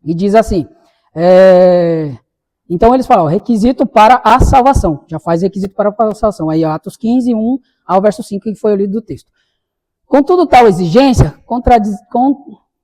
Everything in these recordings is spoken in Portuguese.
E diz assim, então eles falam, requisito para a salvação, já faz requisito para a salvação, aí Atos 15, 1 ao verso 5, que foi o lido do texto. Contudo, tal exigência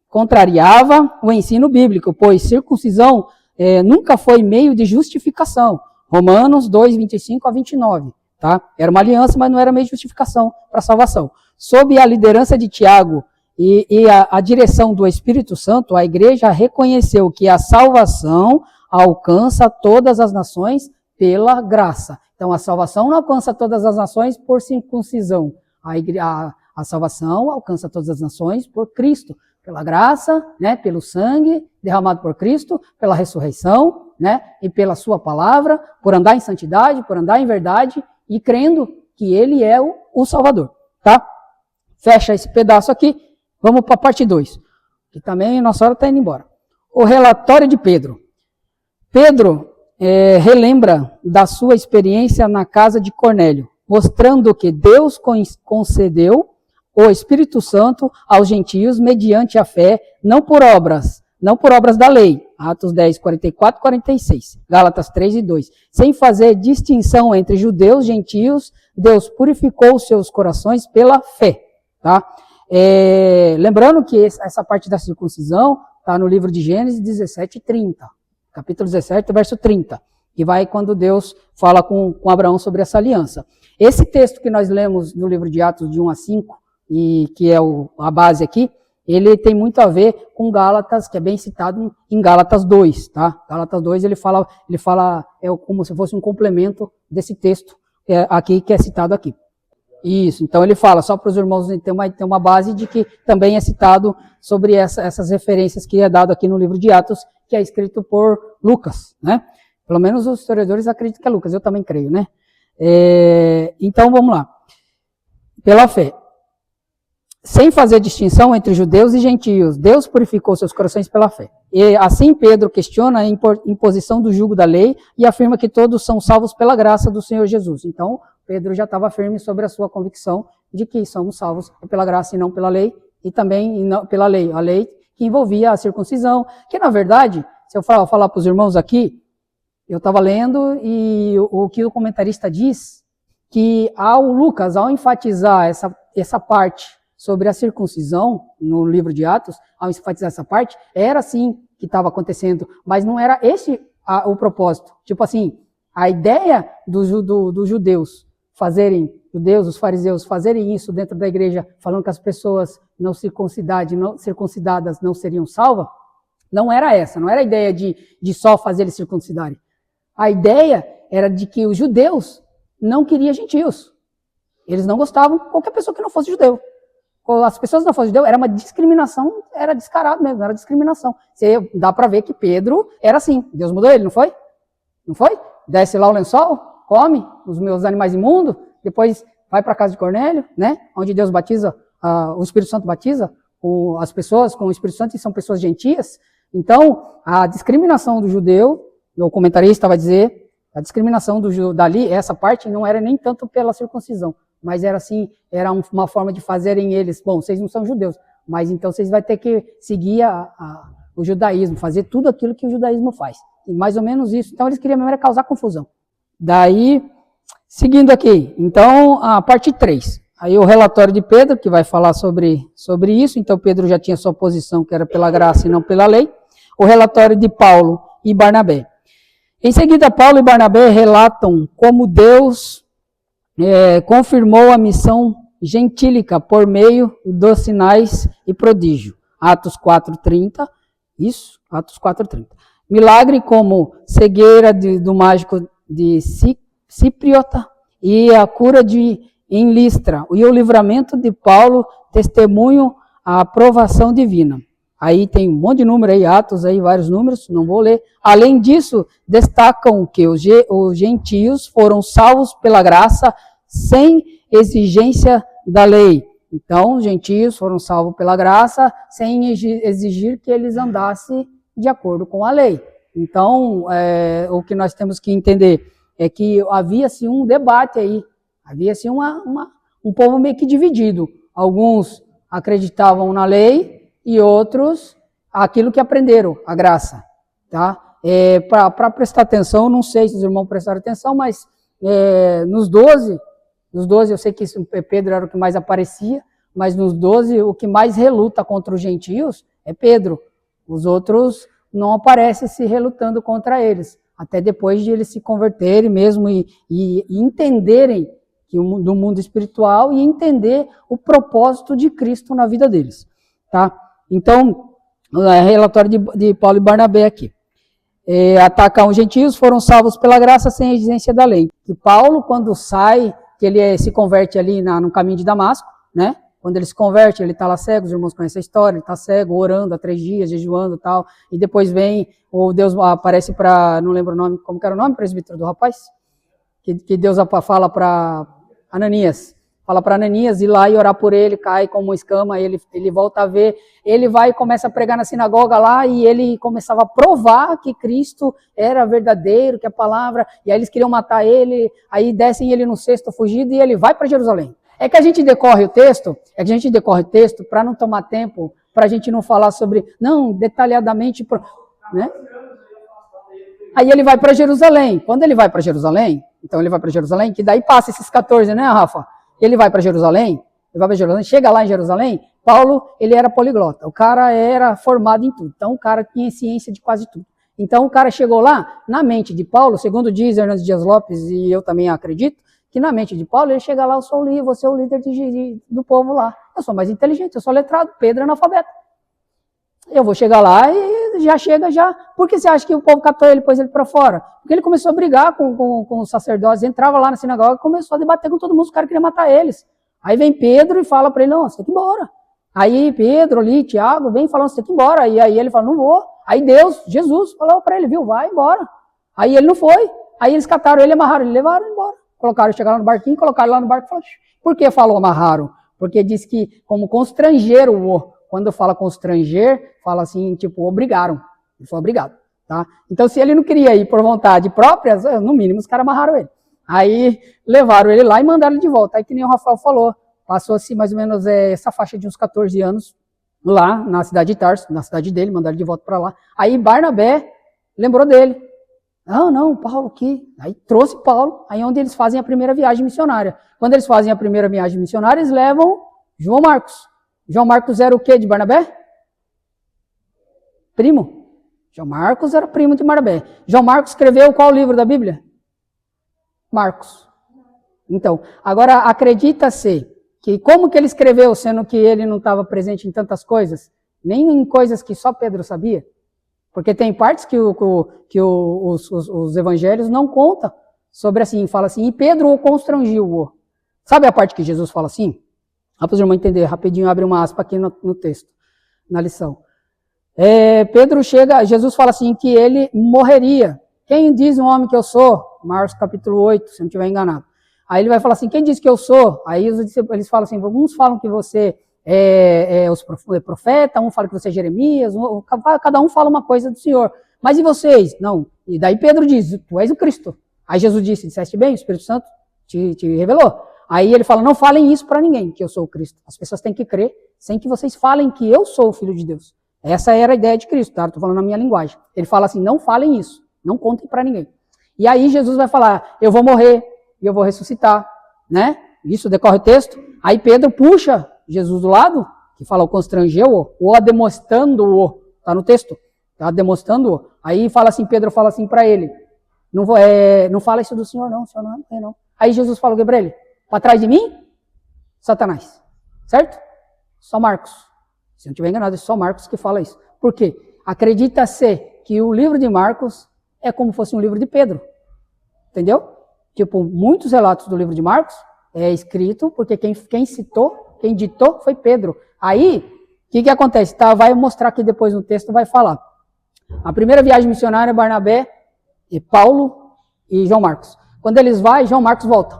contrariava o ensino bíblico, pois circuncisão nunca foi meio de justificação. Romanos 2, 25 a 29. Tá? Era uma aliança, mas não era meio de justificação para a salvação. Sob a liderança de Tiago e a direção do Espírito Santo, a igreja reconheceu que a salvação alcança todas as nações pela graça. Então, a salvação não alcança todas as nações por circuncisão. A salvação alcança todas as nações por Cristo, pela graça, né, pelo sangue derramado por Cristo, pela ressurreição, né, e pela sua palavra, por andar em santidade, por andar em verdade e crendo que Ele é o Salvador, tá? Fecha esse pedaço aqui, vamos para a parte 2, que também a nossa hora está indo embora. O relatório de Pedro. Pedro relembra da sua experiência na casa de Cornélio, mostrando que Deus concedeu o Espírito Santo aos gentios mediante a fé, não por obras da lei. Atos 10, 44 e 46. Gálatas 3 e 2. Sem fazer distinção entre judeus e gentios, Deus purificou os seus corações pela fé. Tá? Lembrando que essa parte da circuncisão está no livro de Gênesis 17 e 30. Capítulo 17, verso 30. Que vai quando Deus fala com Abraão sobre essa aliança. Esse texto que nós lemos no livro de Atos de 1 a 5, e que é a base aqui, ele tem muito a ver com Gálatas, que é bem citado em Gálatas 2, tá? Gálatas 2 ele fala como se fosse um complemento desse texto aqui, que é citado aqui. Isso, então ele fala, só para os irmãos ter uma base de que também é citado sobre essas referências que é dado aqui no livro de Atos, que é escrito por Lucas, né? Pelo menos os historiadores acreditam que é Lucas, eu também creio, né? Então vamos lá. Pela fé. Sem fazer distinção entre judeus e gentios, Deus purificou seus corações pela fé. E assim Pedro questiona a imposição do jugo da lei e afirma que todos são salvos pela graça do Senhor Jesus. Então, Pedro já estava firme sobre a sua convicção de que somos salvos pela graça e não pela lei, e também pela lei. A lei que envolvia a circuncisão, que na verdade, se eu falar para os irmãos aqui, eu estava lendo e o que o comentarista diz, que Lucas, ao enfatizar essa parte sobre a circuncisão, no livro de Atos, ao enfatizar essa parte, era assim que estava acontecendo, mas não era esse o propósito. Tipo assim, a ideia dos judeus, os fariseus fazerem isso dentro da igreja, falando que as pessoas não circuncidadas não seriam salvas, não era essa, não era a ideia de só fazer eles circuncidarem. A ideia era de que os judeus não queriam gentios. Eles não gostavam de qualquer pessoa que não fosse judeu. As pessoas que não fossem judeus, era uma discriminação, era descarado mesmo, era discriminação. Dá para ver que Pedro era assim. Deus mudou ele, não foi? Não foi? Desce lá o lençol, come os meus animais imundos, depois vai para a casa de Cornélio, né? Onde Deus batiza, o Espírito Santo batiza as pessoas com o Espírito Santo, e são pessoas gentias. Então, a discriminação do judeu, o comentarista vai dizer, a discriminação dali, essa parte, não era nem tanto pela circuncisão, mas era assim, era uma forma de fazerem eles, bom, vocês não são judeus, mas então vocês vão ter que seguir o judaísmo, fazer tudo aquilo que o judaísmo faz. E mais ou menos isso. Então eles queriam mesmo causar confusão. Daí, seguindo aqui, então a parte 3. Aí o relatório de Pedro, que vai falar sobre isso, então Pedro já tinha sua posição, que era pela graça e não pela lei. O relatório de Paulo e Barnabé. Em seguida, Paulo e Barnabé relatam como Deus confirmou a missão gentílica por meio dos sinais e prodígio. Atos 4:30, isso, Atos 4:30. Milagre como cegueira do mágico de Cipriota e a cura em Listra, e o livramento de Paulo, testemunho a aprovação divina. Aí tem um monte de número aí, Atos aí, vários números, não vou ler. Além disso, destacam que os gentios foram salvos pela graça sem exigência da lei. Então, os gentios foram salvos pela graça sem exigir que eles andassem de acordo com a lei. Então, o que nós temos que entender é que havia-se um debate aí, havia-se um povo meio que dividido. Alguns acreditavam na lei e outros aquilo que aprenderam, a graça, tá? Para prestar atenção, não sei se os irmãos prestaram atenção, mas nos 12 eu sei que Pedro era o que mais aparecia, mas nos 12 o que mais reluta contra os gentios é Pedro. Os outros não aparecem se relutando contra eles, até depois de eles se converterem mesmo e entenderem do mundo espiritual e entender o propósito de Cristo na vida deles, tá? Então, relatório de Paulo e Barnabé aqui. Atacam os gentios, foram salvos pela graça sem a exigência da lei. E Paulo, quando sai, que ele se converte ali no caminho de Damasco, né? Quando ele se converte, ele está lá cego, os irmãos conhecem a história, ele está cego, orando há 3 dias, jejuando e tal, e depois vem, o Deus aparece para, não lembro o nome, como que era o nome, presbítero do rapaz? Que Deus fala para Ananias, ir lá e orar por ele, cai como uma escama, ele volta a ver, ele vai e começa a pregar na sinagoga lá, e ele começava a provar que Cristo era verdadeiro, que a palavra, e aí eles queriam matar ele, aí descem ele no cesto fugido, e ele vai para Jerusalém. É que a gente decorre o texto para não tomar tempo, para a gente não falar sobre, não, detalhadamente, né? Aí ele vai para Jerusalém. Quando ele vai para Jerusalém, que daí passa esses 14, né, Rafa? Ele vai para Jerusalém, chega lá em Jerusalém, Paulo, ele era poliglota, o cara era formado em tudo, então o cara tinha ciência de quase tudo. Então o cara chegou lá, na mente de Paulo, segundo diz Hernandes Dias Lopes, e eu também acredito, que na mente de Paulo, ele chega lá, eu sou o líder, você é o líder do povo lá. Eu sou mais inteligente, eu sou letrado, Pedro é analfabeto. Eu vou chegar lá e já chega. Por que você acha que o povo catou ele e pôs ele para fora? Porque ele começou a brigar com os sacerdotes, entrava lá na sinagoga e começou a debater com todo mundo, os caras queriam matar eles. Aí vem Pedro e fala para ele, não, você tem que ir embora. Aí Pedro ali, Tiago, vem falando, você tem que ir embora. E aí ele fala, não vou. Aí Deus, Jesus, falou para ele, viu, vai embora. Aí ele não foi. Aí eles cataram ele, amarraram ele, levaram ele embora. Chegaram no barquinho, colocaram lá no barco e falaram, por que falou amarraram? Porque diz que como constrangeram-o. Quando fala constranger, fala assim, tipo, obrigaram. Ele foi obrigado, tá? Então, se ele não queria ir por vontade própria, no mínimo os caras amarraram ele. Aí levaram ele lá e mandaram ele de volta. Aí que nem o Rafael falou, passou-se mais ou menos essa faixa de uns 14 anos lá na cidade de Tarso, na cidade dele, mandaram ele de volta para lá. Aí Barnabé lembrou dele. Não, Paulo aqui. Aí trouxe Paulo, aí onde eles fazem a primeira viagem missionária. Quando eles fazem a primeira viagem missionária, eles levam João Marcos. João Marcos era o quê de Barnabé? Primo. João Marcos era primo de Barnabé. João Marcos escreveu qual livro da Bíblia? Marcos. Então, agora acredita-se que como que ele escreveu, sendo que ele não estava presente em tantas coisas, nem em coisas que só Pedro sabia? Porque tem partes que os evangelhos não contam sobre assim, fala assim, e Pedro o constrangiu. Sabe a parte que Jesus fala assim? Para os irmãos entenderem, rapidinho, abre uma aspa aqui no texto, na lição. Pedro chega, Jesus fala assim, que ele morreria. Quem diz o homem que eu sou? Marcos capítulo 8, se não estiver enganado. Aí ele vai falar assim, quem diz que eu sou? Aí eles falam assim, alguns falam que você é profeta, um fala que você é Jeremias, cada um fala uma coisa do Senhor. Mas e vocês? Não. E daí Pedro diz, tu és o Cristo. Aí Jesus disse, disseste bem, o Espírito Santo te revelou. Aí ele fala, não falem isso para ninguém, que eu sou o Cristo. As pessoas têm que crer, sem que vocês falem que eu sou o Filho de Deus. Essa era a ideia de Cristo, tá? Estou falando na minha linguagem. Ele fala assim, não falem isso, não contem para ninguém. E aí Jesus vai falar, eu vou morrer e eu vou ressuscitar, né? Isso decorre o texto. Aí Pedro puxa Jesus do lado, que fala o constrangeu-o, ou demonstrando-o, tá no texto, tá demonstrando-o. Aí fala assim, Pedro fala assim para ele, não fala isso do Senhor não, o Senhor não é não. Aí Jesus fala o que para ele? Para trás de mim, Satanás. Certo? Só Marcos. Se não estiver enganado, é só Marcos que fala isso. Por quê? Acredita-se que o livro de Marcos é como se fosse um livro de Pedro. Entendeu? Tipo, muitos relatos do livro de Marcos é escrito porque quem citou, quem ditou foi Pedro. Aí, o que acontece? Tá, vai mostrar aqui depois no texto, vai falar. A primeira viagem missionária é Barnabé, e Paulo e João Marcos. Quando eles vão, João Marcos volta.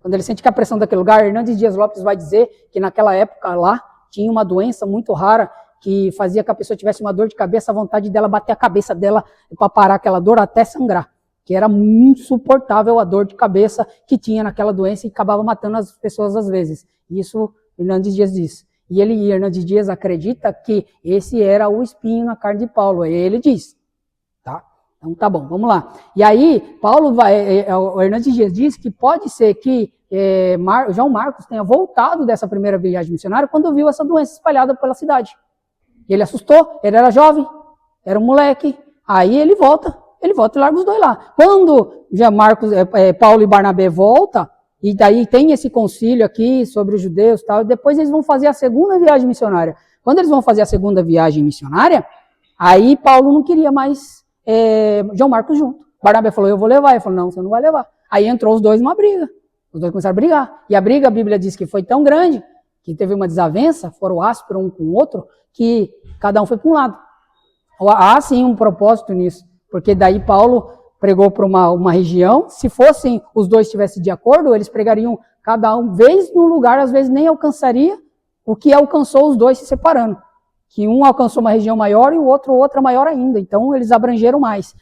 Quando ele sente que a pressão daquele lugar, Hernandes Dias Lopes vai dizer que naquela época lá tinha uma doença muito rara que fazia que a pessoa tivesse uma dor de cabeça, a vontade dela bater a cabeça dela para parar aquela dor até sangrar. Que era insuportável a dor de cabeça que tinha naquela doença e acabava matando as pessoas às vezes. Isso Hernandes Dias diz. E Hernandes Dias acredita que esse era o espinho na carne de Paulo. Ele diz, tá? Então tá bom, vamos lá. E aí, o Hernandes Dias diz que pode ser que João Marcos tenha voltado dessa primeira viagem missionária quando viu essa doença espalhada pela cidade. Ele assustou, ele era jovem, era um moleque. Aí ele volta e larga os dois lá. Quando já Paulo e Barnabé voltam, e daí tem esse concílio aqui sobre os judeus e tal, e depois eles vão fazer a segunda viagem missionária. Quando eles vão fazer a segunda viagem missionária, aí Paulo não queria mais João Marcos junto. Barnabé falou, eu vou levar. Ele falou, não, você não vai levar. Aí entrou os dois numa briga. Os dois começaram a brigar. E a briga, a Bíblia diz que foi tão grande, que teve uma desavença, foram ásperos um com o outro, que cada um foi para um lado. Há sim um propósito nisso, porque daí Paulo pregou para uma região, se fossem os dois estivessem de acordo, eles pregariam cada um, vez num lugar, às vezes nem alcançaria o que alcançou os dois se separando. Que um alcançou uma região maior e o outro outra maior ainda, então eles abrangeram mais.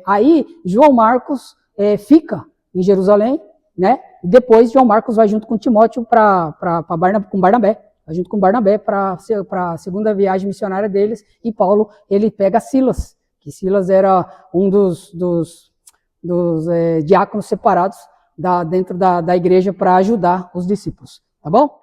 Aí João Marcos fica em Jerusalém, né? E depois João Marcos vai junto com Timóteo com Barnabé, vai junto com Barnabé para a segunda viagem missionária deles, e Paulo ele pega Silas, que Silas era um dos diáconos separados dentro da igreja para ajudar os discípulos, tá bom?